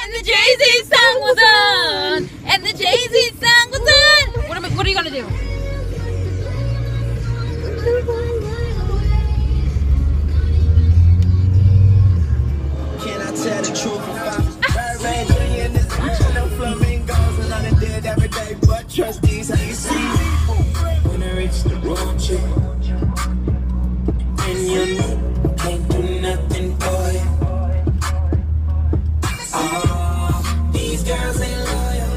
And the Jay-Z song was on. And the Jay-Z song was on. What are you gonna do? Can I tell the truth? In this bitch, no flamingos, and I done did every day, but trust these how you see me. When I reach the road trip, and you know, can't do nothing for it. Oh, these girls ain't loyal.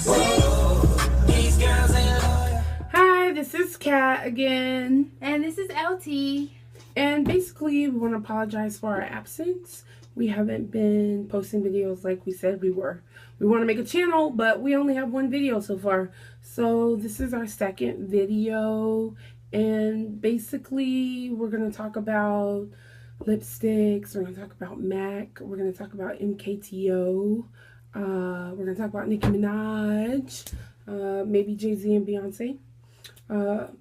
Whoa, these girls ain't loyal. Hi, this is Kat again. And this is LT. And basically, we want to apologize for our absence. We haven't been posting videos like we said we were. We want to make a channel, but we only have one video so far. So this is our second video. And basically, we're going to talk about lipsticks. We're going to talk about MAC. We're going to talk about MKTO. We're going to talk about Nicki Minaj. Maybe Jay-Z and Beyonce.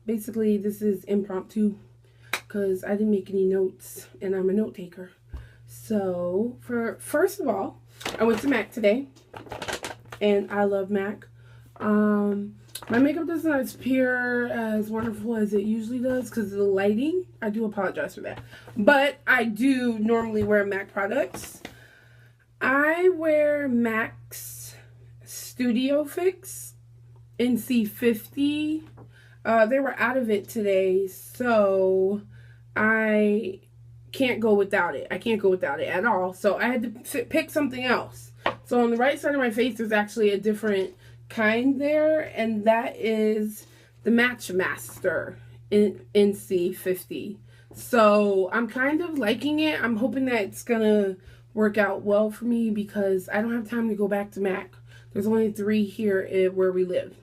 Basically, this is impromptu because I didn't make any notes and I'm a note taker. So, first of all, I went to MAC today, and I love MAC. My makeup does not appear as wonderful as it usually does because of the lighting. I do apologize for that. But I do normally wear MAC products. I wear MAC's Studio Fix NC50. They were out of it today, so I can't go without it. I can't go without it at all. So I had to pick something else. So on the right side of my face, there's actually a different kind there, and that is the Match Master in NC50. So I'm kind of liking it. I'm hoping that it's gonna work out well for me because I don't have time to go back to MAC. There's only 3 here where we live.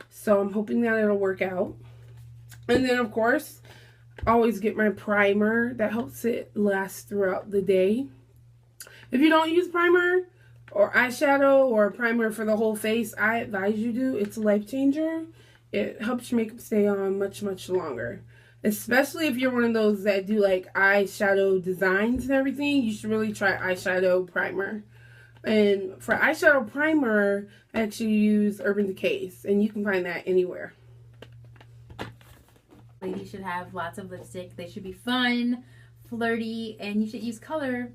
So I'm hoping that it'll work out. And then of course, always get my primer. That helps it last throughout the day. If you don't use primer or eyeshadow or primer for the whole face, I advise you do. It's a life changer. It helps your makeup stay on much, much longer. Especially if you're one of those that do like eyeshadow designs and everything, you should really try eyeshadow primer. And for eyeshadow primer, I actually use Urban Decay's, and you can find that anywhere. Ladies should have lots of lipstick. They should be fun, flirty, and you should use color.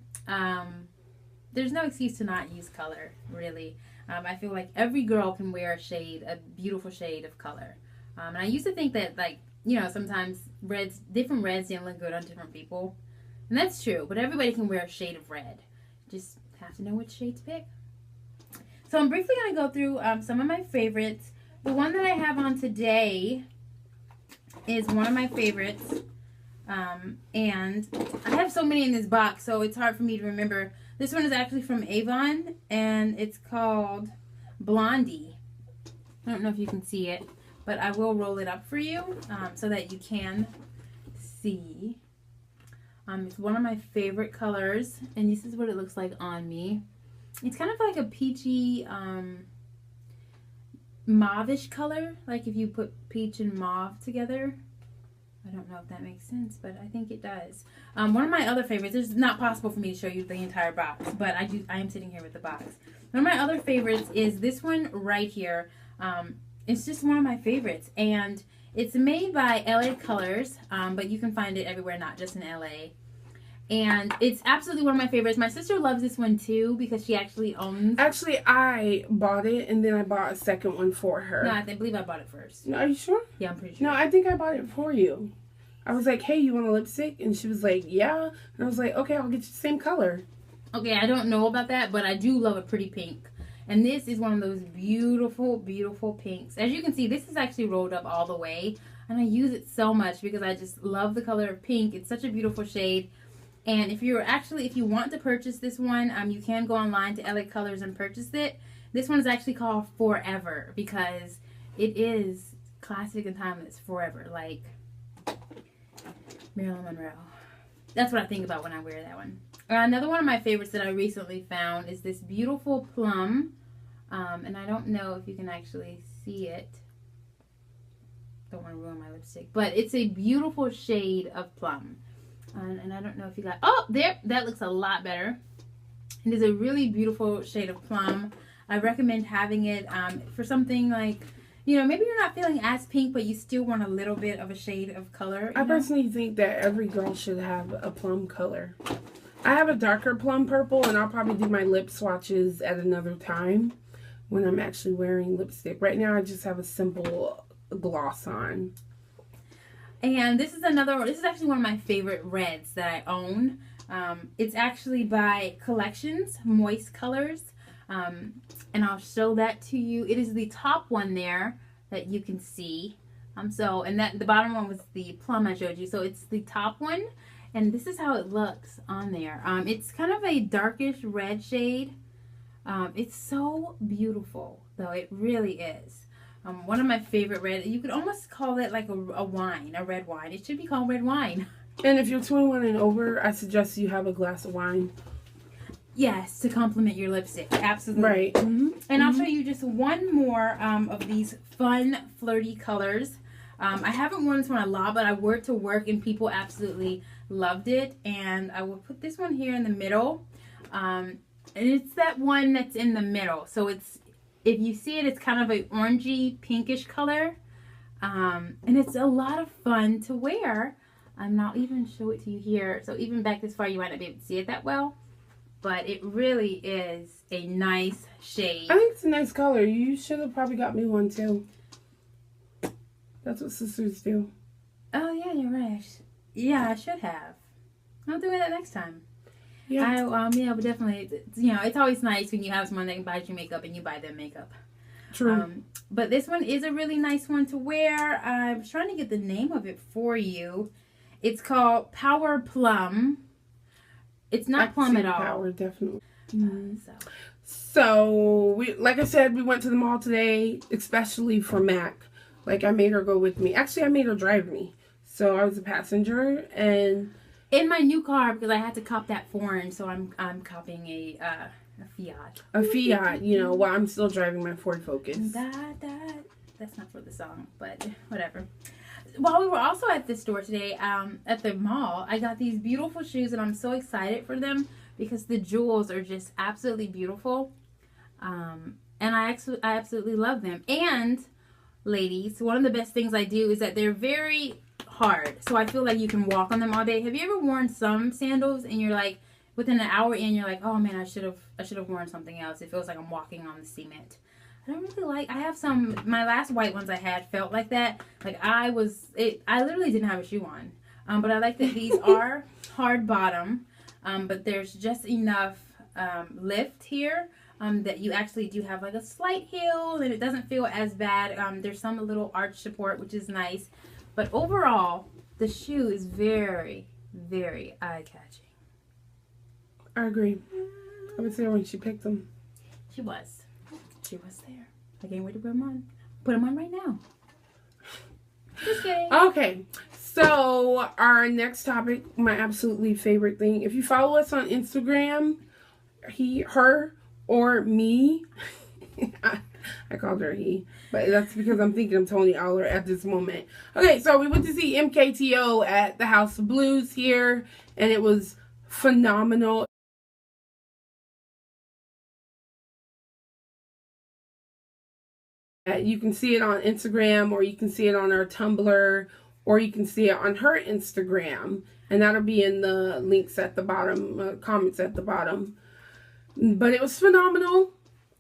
There's no excuse to not use color, really. I feel like every girl can wear a beautiful shade of color. And I used to think that, like, you know, sometimes different reds didn't look good on different people. And that's true, but everybody can wear a shade of red. Just have to know which shade to pick. So I'm briefly going to go through some of my favorites. The one that I have on today is one of my favorites, and I have so many in this box, so it's hard for me to remember. This one is actually from Avon, and it's called Blondie. I don't know if you can see it, but I will roll it up for you so that you can see. It's one of my favorite colors, and this is what it looks like on me. It's kind of like a peachy, mauve-ish color, like if you put peach and mauve together. I don't know if that makes sense, but I think it does. One of my other favorites, it's not possible for me to show you the entire box, but I am sitting here with the box. One of my other favorites is this one right here. It's just one of my favorites, and it's made by LA Colors, but you can find it everywhere, not just in LA. And it's absolutely one of my favorites. My sister loves this one too because she actually owns... Actually, I bought it and then I bought a second one for her. No, I believe I bought it first. No, are you sure? Yeah, I'm pretty sure. No, I think I bought it for you. I was like, hey, you want a lipstick? And she was like, yeah. And I was like, okay, I'll get you the same color. Okay, I don't know about that, but I do love a pretty pink. And this is one of those beautiful, beautiful pinks. As you can see, this is actually rolled up all the way. And I use it so much because I just love the color of pink. It's such a beautiful shade. And if you want to purchase this one, you can go online to LA Colors and purchase it. This one is actually called Forever because it is classic and timeless. Forever, like Marilyn Monroe. That's what I think about when I wear that one. Another one of my favorites that I recently found is this beautiful plum. And I don't know if you can actually see it. Don't want to ruin my lipstick. But it's a beautiful shade of plum. And I don't know if you got... Oh, there! That looks a lot better. It is a really beautiful shade of plum. I recommend having it for something like, you know, maybe you're not feeling as pink, but you still want a little bit of a shade of color. I personally think that every girl should have a plum color. I have a darker plum purple, and I'll probably do my lip swatches at another time when I'm actually wearing lipstick. Right now, I just have a simple gloss on. And this is actually one of my favorite reds that I own. It's actually by Collections, Moist Colors. And I'll show that to you. It is the top one there that you can see. And that the bottom one was the plum I showed you. So it's the top one. And this is how it looks on there. It's kind of a darkish red shade. It's so beautiful, though. It really is. One of my favorite red. You could almost call it like a wine, a red wine. It should be called red wine. And if you're 21 and over, I suggest you have a glass of wine. Yes, to complement your lipstick. Absolutely. Right. Mm-hmm. And I'll show you just one more of these fun, flirty colors. I haven't worn this one a lot, but I wore it to work and people absolutely loved it. And I will put this one here in the middle. And it's that one that's in the middle. So it's, if you see it, it's kind of a orangey, pinkish color. And it's a lot of fun to wear. I'll even show it to you here. So even back this far, you might not be able to see it that well. But it really is a nice shade. I think it's a nice color. You should have probably got me one too. That's what sisters do. Oh, yeah, you're right. Yeah, I should have. I'll do that next time. Yeah. Yeah, but definitely, you know, it's always nice when you have someone that buys you makeup and you buy them makeup. True. But this one is a really nice one to wear. I was trying to get the name of it for you. It's called Power Plum. It's not plum at all. Power, definitely. So we, like I said, we went to the mall today, especially for Mac. Like, I made her go with me. Actually, I made her drive me. So I was a passenger, and in my new car, because I had to cop that foreign, so I'm copying a Fiat. A Fiat, you know, while I'm still driving my Ford Focus. That's not for the song, but whatever. While we were also at the store today, at the mall, I got these beautiful shoes, and I'm so excited for them because the jewels are just absolutely beautiful. And I absolutely love them. And, ladies, one of the best things I do is that they're very hard. So I feel like you can walk on them all day. Have you ever worn some sandals and you're like, within an hour in, you're like, oh man, I should have worn something else. It feels like I'm walking on the cement. I don't really like, I have some, my last white ones I had felt like that. Like I literally didn't have a shoe on. But I like that these are hard bottom, but there's just enough lift here that you actually do have like a slight heel and it doesn't feel as bad. There's some little arch support, which is nice. But overall, the shoe is very, very eye-catching. I agree. I was there when she picked them. She was there. I can't wait to put them on. Put them on right now. Just kidding. Okay. So, our next topic, my absolutely favorite thing. If you follow us on Instagram, her, or me, I called her he, but that's because I'm thinking of Tony Aller at this moment. Okay, so we went to see MKTO at the House of Blues here, and it was phenomenal. You can see it on Instagram, or you can see it on our Tumblr, or you can see it on her Instagram, and that'll be in the links at the bottom, comments at the bottom. But it was phenomenal.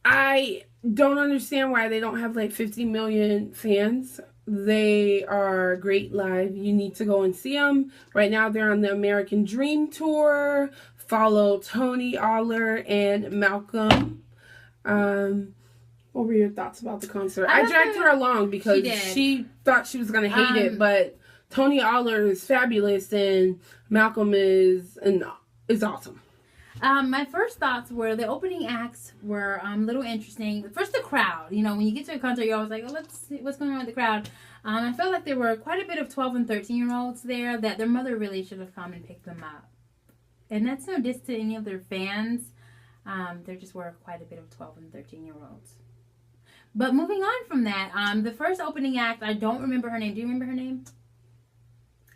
I don't understand why they don't have like 50 million fans. They are great live. You need to go and see them. Right now they're on the American Dream Tour. Follow Tony Aller and Malcolm. What were your thoughts about the concert? I dragged her along because she thought she was going to hate it, but Tony Aller is fabulous and Malcolm is awesome. My first thoughts were the opening acts were a little interesting. First, the crowd. You know, when you get to a concert, you're always like, oh, let's see what's going on with the crowd. I felt like there were quite a bit of 12 and 13-year-olds there that their mother really should have come and picked them up. And that's no diss to any of their fans. There just were quite a bit of 12 and 13-year-olds. But moving on from that, the first opening act, I don't remember her name. Do you remember her name?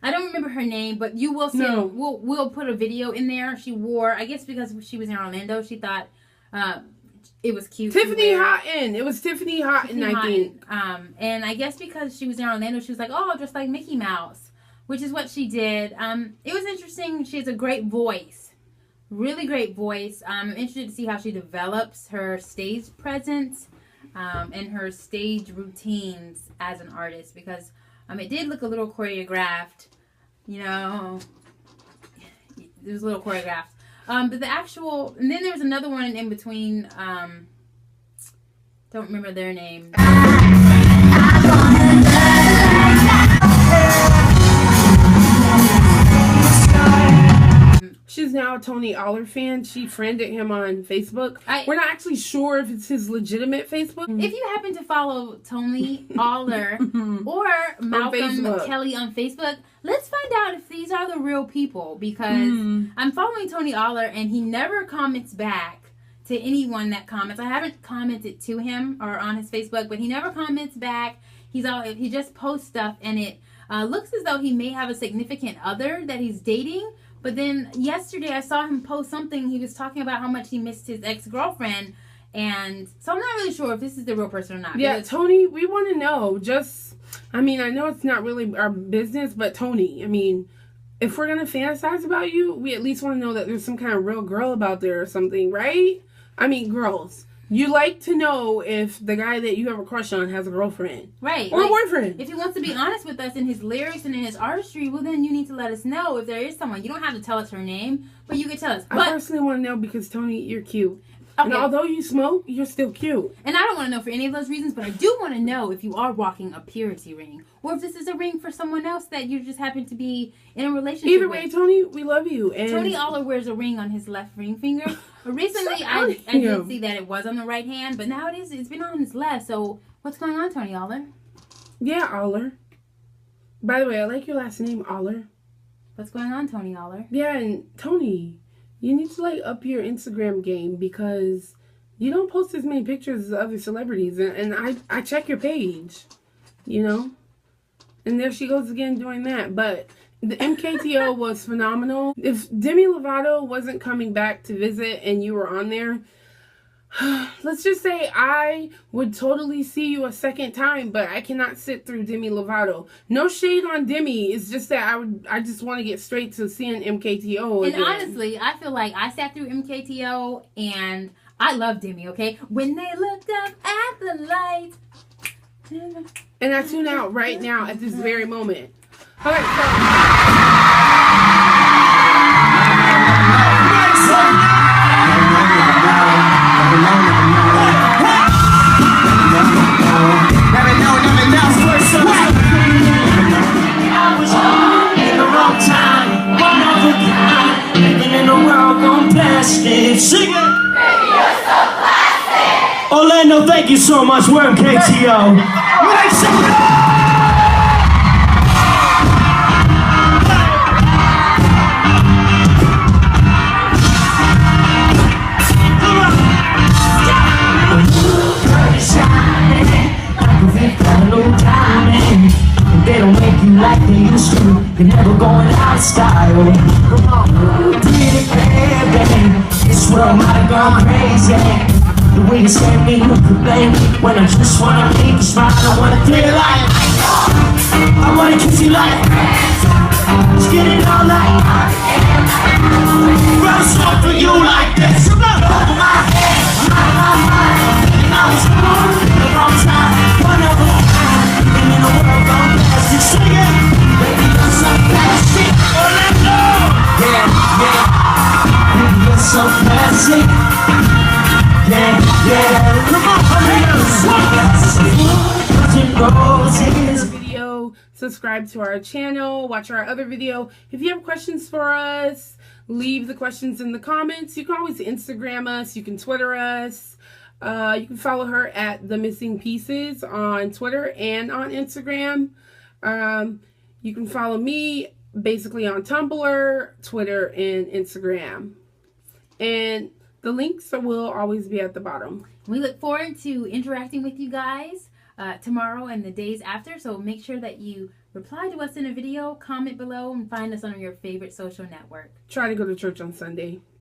I don't remember her name, but you will see. No. We'll put a video in there. She wore, I guess because she was in Orlando, she thought it was cute. Tiffany Houghton. It was Tiffany Houghton, I think. And I guess because she was in Orlando, she was like, oh, just like Mickey Mouse, which is what she did. It was interesting. She has a great voice. Really great voice. I'm interested to see how she develops her stage presence and her stage routines as an artist, because it did look a little choreographed. You know, it was a little choreographed. But the actual, and then there was another one in between. Don't remember their name. She's now a Tony Aller fan. She friended him on Facebook. We're not actually sure if it's his legitimate Facebook. If you happen to follow Tony Aller or Malcolm Kelly on Facebook, let's find out if these are the real people, because I'm following Tony Aller and he never comments back to anyone that comments. I haven't commented to him or on his Facebook, but he never comments back. He just posts stuff, and it looks as though he may have a significant other that he's dating. But then yesterday I saw him post something. He was talking about how much he missed his ex-girlfriend. And so I'm not really sure if this is the real person or not. Yeah, Tony, we want to know. I know it's not really our business, but Tony, if we're going to fantasize about you, we at least want to know that there's some kind of real girl about there or something, right? Girls. You like to know if the guy that you have a crush on has a girlfriend. Right. Or a boyfriend. If he wants to be honest with us in his lyrics and in his artistry, well, then you need to let us know if there is someone. You don't have to tell us her name, but you can tell us. I personally want to know because, Tony, you're cute. Okay. And although you smoke, you're still cute. And I don't want to know for any of those reasons, but I do want to know if you are rocking a purity ring, or if this is a ring for someone else that you just happen to be in a relationship Either with. way, Tony, we love you. And Tony Aller wears a ring on his left ring finger. But recently, I did see that it was on the right hand, but now it's been on his left. So what's going on, Tony Aller? Yeah, Aller. By the way, I like your last name, Aller. What's going on, Tony Aller? Yeah, and Tony, you need to up your Instagram game, because you don't post as many pictures as other celebrities, and I check your page, and there she goes again doing that. But the MKTO was phenomenal. If Demi Lovato wasn't coming back to visit and you were on there, let's just say I would totally see you a second time, but I cannot sit through Demi Lovato. No shade on Demi. It's just that I just want to get straight to seeing MKTO again. And honestly, I feel like I sat through MKTO and I love Demi, okay? When they looked up at the light. And I tune out right now at this very moment. All right, I was born in the wrong time, one of a kind, living in a world gone plastic. Sing it! Orlando, thank you so much. We're MKTO. Make some noise! They don't make you like they used to. You're never going out of style. Come on, pretty baby. This world might have gone crazy. The way you stand me, you could blame me. When I just wanna make you smile, I wanna feel like I wanna kiss you like just get it all like run smoke for you like this. Over my head, my mind. And I was born in the wrong time. One of a kind, living in a world gone plastic. Sing it, baby, you're so plastic. Orlando, yeah. Baby, you're so plastic. Video, subscribe to our channel, watch our other video. If you have questions for us, leave the questions in the comments. You can always Instagram us, you can Twitter us. You can follow her at The Missing Pieces on Twitter and on Instagram. You can follow me basically on Tumblr, Twitter, and Instagram. And the links will always be at the bottom. We look forward to interacting with you guys tomorrow and the days after. So make sure that you Reply to us in a video, comment below, and find us on your favorite social network. Try to go to church on Sunday.